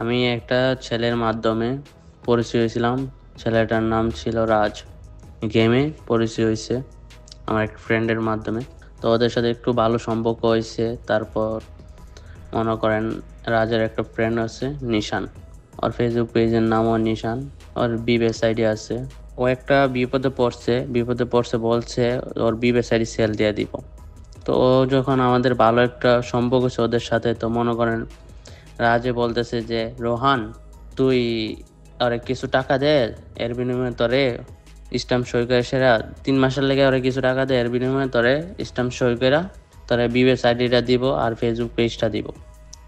আমি একটা ছেলের মাধ্যমে পরিচয় হয়েছিলাম। ছেলেটার নাম ছিল রাজ। গেমে পরিচয় হইছে আমার এক ফ্রেন্ডের মাধ্যমে। তো ওদের সাথে একটু ভালো সম্পর্ক হইছে। তারপর মনে করেন রাজের একটা ফ্রেন্ড আছে নিশান। ওর ফেসবুক পেজের নামও নিশান। ওর বিবেস আইডি আছে। ও একটা বিপদে পড়ছে বলছে ওর বিবেস আইডি সেল দিয়ে দিব। তো ও যখন আমাদের ভালো একটা সম্পর্ক হচ্ছে ওদের সাথে, তো মনে করেন রাজে বলতেছে যে রোহান, তুই ওরে কিছু টাকা দে, এর বিনিময়ে তোরে স্টাম্প সই করে সেরা 3 মাসের লেগে ওরে কিছু টাকা দে, এর বিনিময়ে তোরে স্টাম্প সই করে তোরে বিবেস আইডিটা দিব আর ফেসবুক পেজটা দিব।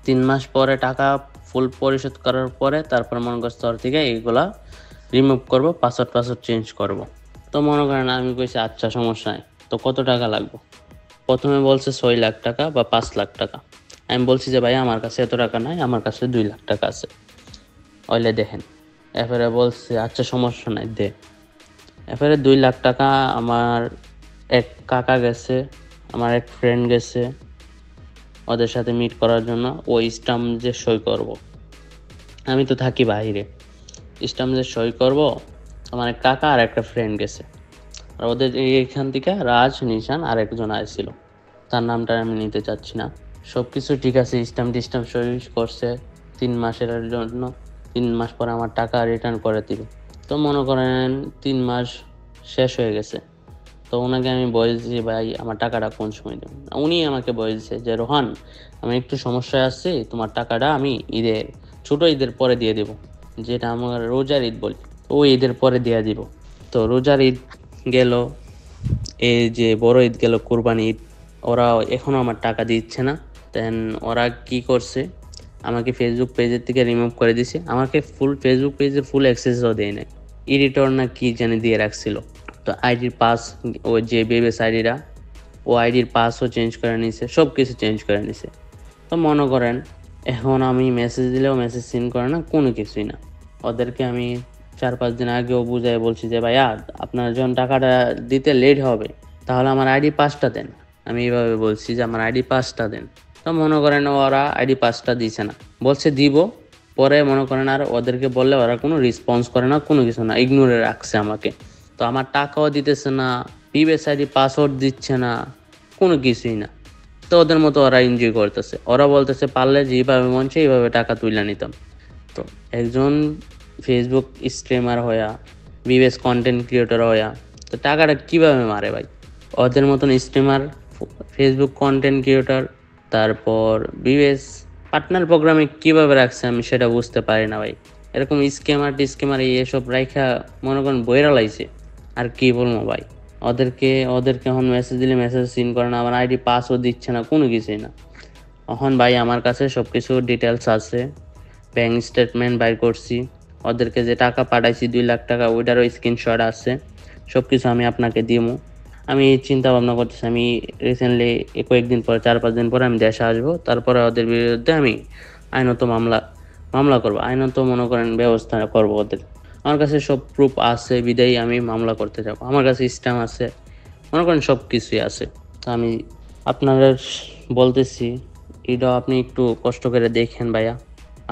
3 মাস পরে টাকা ফুল পরিশোধ করার পরে তারপর মনে করছে তোর থেকে এইগুলা রিমুভ করবো, পাসওয়ার্ড চেঞ্জ করব। তো মনে করেন আমি কইছি আচ্ছা সমস্যা নাই, তো কত টাকা লাগবে। প্রথমে বলছে 6 লাখ টাকা বা 5 লাখ টাকা। আমি বলছি যে ভাই আমার কাছে এত টাকা নাই, আমার কাছে 2 লাখ টাকা আছে, ওইলে দেখেন। এরপরে বলছে আচ্ছা সমস্যা নাই দে। এরপরে 2 লাখ টাকা আমার এক কাকা গেছে, আমার এক ফ্রেন্ড গেছে ওদের সাথে মিট করার জন্য। ওই স্টাম্প যে সই করব, আমি তো থাকি বাইরে, স্টাম্প যে সই করব আমার এক কাকা আর একটা ফ্রেন্ড গেছে। আর ওদের এইখান থেকে রাজ নিশান আর একজন আসছিল, তার নামটা আমি নিতে চাচ্ছি না। সব কিছু ঠিক আছে, স্টাম্প সই করছে 3 মাসের জন্য। 3 মাস পরে আমার টাকা রিটার্ন করে দিবে। তো মনে করেন 3 মাস শেষ হয়ে গেছে। তো ওনাকে আমি বলছি ভাই আমার টাকাটা কোন সময় দেবেন। উনি আমাকে বলছে যে রোহান, আমি একটু সমস্যায় আছি, তোমার টাকাটা আমি ছোট ঈদের পরে দিয়ে দেবো, যেটা আমার রোজার ঈদ বলি, ওই ঈদের পরে দিয়ে দিব। তো রোজার ঈদ গেল, এই যে বড় ঈদ গেল, কোরবানি ঈদ, ওরা এখনো আমার টাকা দিচ্ছে না। দেন ওরা কি করছে, আমাকে ফেসবুক পেজের থেকে রিমুভ করে দিছে। আমাকে ফেসবুক পেজের ফুল অ্যাক্সেসও দেয় নাই, এডিটর না কি জানি দিয়ে রাখছিল। তো আইডির পাস, ওই যে বেবেস আইডিটা, ও আইডির পাসও চেঞ্জ করে নিছে, সব কিছু চেঞ্জ করে নিছে। তো মনে করেন এখন আমি মেসেজ দিলেও মেসেজ সিন করে না, কোনো কিছুই না। ওদেরকে আমি 4-5 দিন আগেও বুঝাই বলছি যে ভাইয়া আপনার যখন টাকাটা দিতে লেট হবে তাহলে আমার আইডি পাসটা দেন। আমি এইভাবে বলছি যে আমার আইডি পাসটা দেন। তো মনে করেন ওরা আইডি পাসটা দিছে না, বলছে দিব। পরে মনে করেন আর ওদেরকে বললে ওরা কোনো রেসপন্স করে না, কোনো কিছু না, ইগনোরে রাখছে আমাকে। তো আমার টাকাও দিতেছে না, পিবিএস আইডি পাসওয়ার্ড দিচ্ছে না, কোনো কিছুই না। তো ওদের মতো ওরা এনজয় করতেছে, ওরা বলতেছে পারলে যেভাবে মন চায় এইভাবে টাকা তুলে নিতাম। তো একজন ফেসবুক স্ট্রিমার হইয়া, বিবেস কন্টেন্ট ক্রিয়েটর হইয়া, তো টাকাটা কিভাবে মারে ভাই। ওদের মতন স্ট্রিমার, ফেসবুক কন্টেন্ট ক্রিয়েটর, তারপর বিবেস পার্টনার প্রোগ্রামে কিভাবে রাখছে আমি সেটা বুঝতে পারি না ভাই। এরকম স্কেমার এসব রাইখা মনে করেন বইরা লাইছে। আর কি বলবো ভাই, ওদেরকে এখন মেসেজ দিলে মেসেজ সিন করে না, আমার আইডি পাসও দিচ্ছে না, কোনো কিছুই না। এখন ভাই আমার কাছে সব কিছু ডিটেলস আছে, ব্যাংক স্টেটমেন্ট বাইর করছি, ওদেরকে যে টাকা পাঠাইছি 2 লাখ টাকা ওইটারও স্ক্রিনশট আছে। সব কিছু আমি আপনাকে দিবো। আমি চিন্তা ভাবনা করতেছি, আমি রিসেন্টলি কয়েকদিন পরে, 4-5 দিন পরে আমি দেশে আসবো। তারপরে ওদের বিরুদ্ধে আমি আইনত মামলা মামলা করবো, আইনত মনে করেন ব্যবস্থা করবো ওদের। আমার কাছে সব প্রুফ আছে বিদায়ী আমি মামলা করতে যাবো, আমার কাছে স্ট্যাম্প আছে, মনে করেন সব কিছুই আছে। তো আমি আপনাদের বলতেছি, এটা আপনি একটু কষ্ট করে দেখেন ভাইয়া।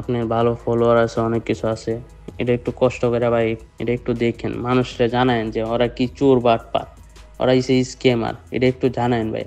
আপনার ভালো ফলোয়ার আছে, অনেক কিছু আছে, এটা একটু কষ্ট করে ভাই, এটা একটু দেখেন, মানুষরা জানায়েন যে ওরা কি চোর বাটপার, ওরা হচ্ছে স্কেমার, এটা একটু জানায়েন ভাই।